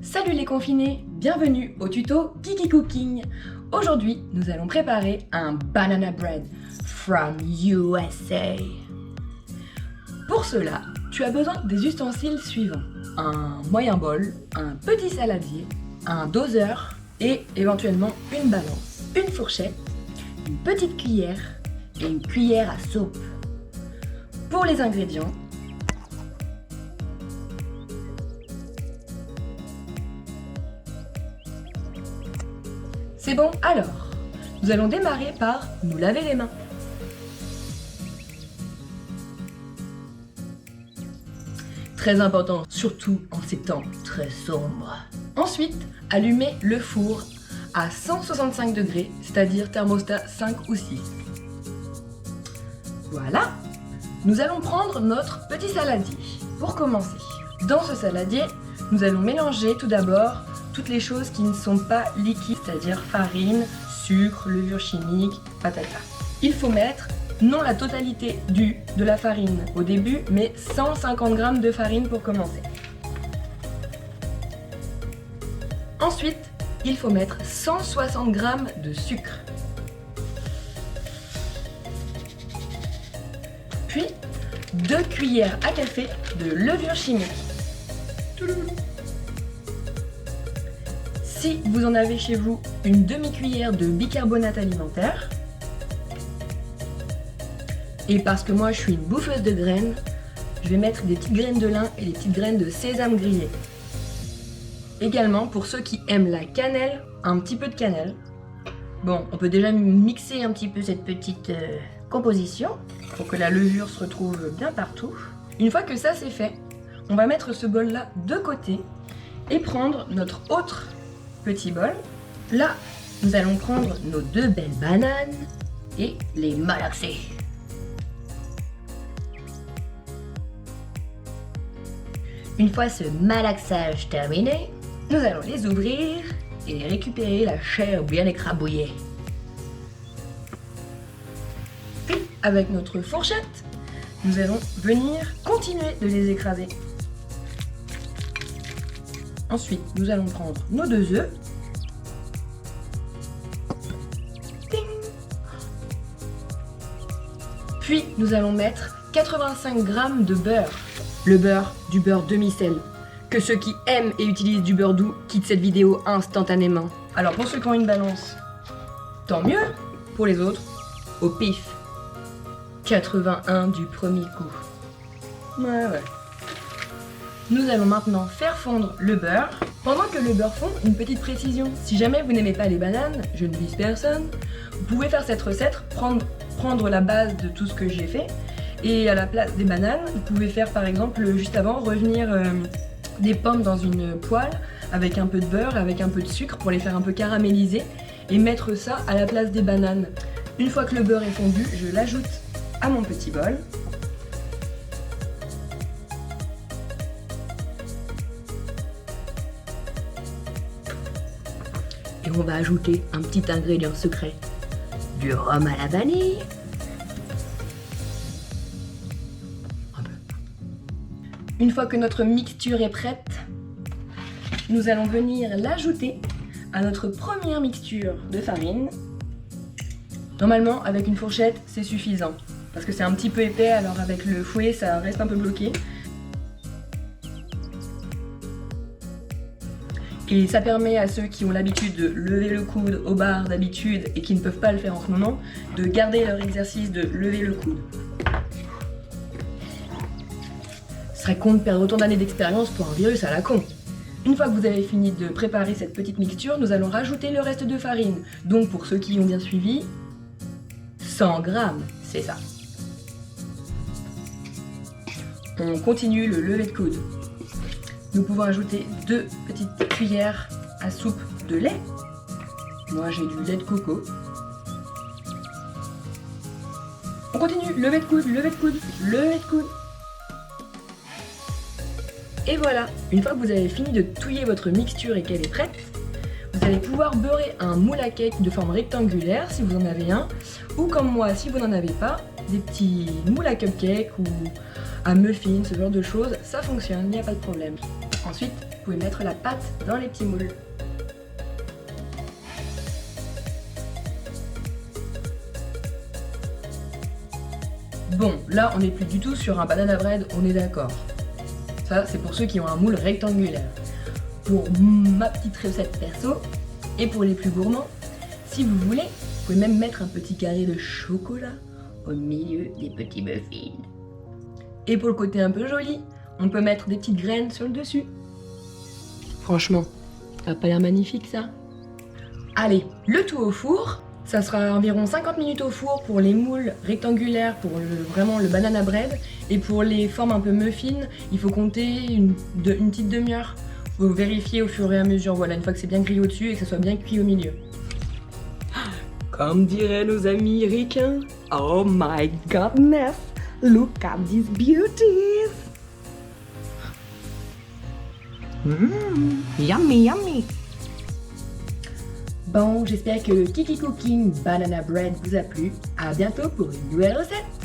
Salut les confinés, bienvenue au tuto Kiki Cooking. Aujourd'hui, nous allons préparer un banana bread from USA. Pour cela, tu as besoin des ustensiles suivants. Un moyen bol, un petit saladier, un doseur et éventuellement une balance, une fourchette, une petite cuillère et une cuillère à soupe. Pour les ingrédients, c'est bon, alors, nous allons démarrer par nous laver les mains. Très important, surtout en ces temps très sombres. Ensuite, allumez le four à 165 degrés, c'est-à-dire thermostat 5 ou 6. Voilà, nous allons prendre notre petit saladier. Pour commencer, dans ce saladier, nous allons mélanger tout d'abord toutes les choses qui ne sont pas liquides, c'est-à-dire farine, sucre, levure chimique, patata. Il faut mettre, non la totalité de la farine au début, mais 150 g de farine pour commencer. Ensuite, il faut mettre 160 g de sucre. Puis, 2 cuillères à café de levure chimique. Si vous en avez chez vous, une demi-cuillère de bicarbonate alimentaire. Et parce que moi je suis une bouffeuse de graines, je vais mettre des petites graines de lin et des petites graines de sésame grillées. Également, pour ceux qui aiment la cannelle, un petit peu de cannelle. Bon, on peut déjà mixer un petit peu cette petite composition pour que la levure se retrouve bien partout. Une fois que ça c'est fait, on va mettre ce bol là de côté et prendre notre autre petit bol. Là, nous allons prendre nos 2 belles bananes et les malaxer. Une fois ce malaxage terminé, nous allons les ouvrir et récupérer la chair bien écrabouillée. Puis, avec notre fourchette, nous allons venir continuer de les écraser. Ensuite, nous allons prendre nos 2 œufs. Ding. Puis, nous allons mettre 85 g de beurre. Le beurre, du beurre demi-sel. Que ceux qui aiment et utilisent du beurre doux quittent cette vidéo instantanément. Alors, pour ceux qui ont une balance, tant mieux. Pour les autres, au pif. 81 du premier coup. Ouais. Nous allons maintenant faire fondre le beurre. Pendant que le beurre fond, une petite précision. Si jamais vous n'aimez pas les bananes, je ne vise personne, vous pouvez faire cette recette, prendre la base de tout ce que j'ai fait, et à la place des bananes, vous pouvez faire par exemple, juste avant, revenir des pommes dans une poêle, avec un peu de beurre, avec un peu de sucre, pour les faire un peu caraméliser, et mettre ça à la place des bananes. Une fois que le beurre est fondu, je l'ajoute à mon petit bol. Et on va ajouter un petit ingrédient secret, du rhum à la vanille. Une fois que notre mixture est prête, nous allons venir l'ajouter à notre première mixture de farine. Normalement, avec une fourchette, c'est suffisant, parce que c'est un petit peu épais, alors avec le fouet, ça reste un peu bloqué. Et ça permet à ceux qui ont l'habitude de lever le coude au bar d'habitude et qui ne peuvent pas le faire en ce moment, de garder leur exercice de lever le coude. Ce serait con de perdre autant d'années d'expérience pour un virus à la con. Une fois que vous avez fini de préparer cette petite mixture, nous allons rajouter le reste de farine. Donc pour ceux qui ont bien suivi, 100 g, c'est ça. On continue le lever de coude. Nous pouvons ajouter 2 petites cuillères à soupe de lait. Moi j'ai du lait de coco. On continue, lever de coude, lever de coude, lever de coude. Et voilà, une fois que vous avez fini de touiller votre mixture et qu'elle est prête, vous allez pouvoir beurrer un moule à cake de forme rectangulaire si vous en avez un, ou comme moi si vous n'en avez pas, des petits moules à cupcake ou à muffins, ce genre de choses, ça fonctionne, il n'y a pas de problème. Ensuite, pouvez mettre la pâte dans les petits moules. Bon, là on n'est plus du tout sur un banana bread, on est d'accord. Ça c'est pour ceux qui ont un moule rectangulaire. Pour ma petite recette perso, et pour les plus gourmands, si vous voulez, vous pouvez même mettre un petit carré de chocolat au milieu des petits muffins. Et pour le côté un peu joli, on peut mettre des petites graines sur le dessus. Franchement, ça a pas l'air magnifique ça? Allez, le tout au four. Ça sera environ 50 minutes au four pour les moules rectangulaires, pour vraiment le banana bread. Et pour les formes un peu muffins, il faut compter une petite demi-heure. Faut vérifier au fur et à mesure, voilà, une fois que c'est bien grillé au-dessus et que ça soit bien cuit au milieu. Comme diraient nos amis ricains, oh my goodness, look at these beauties! Yummy, yummy! Bon, j'espère que le Kiki Cooking Banana Bread vous a plu. À bientôt pour une nouvelle recette!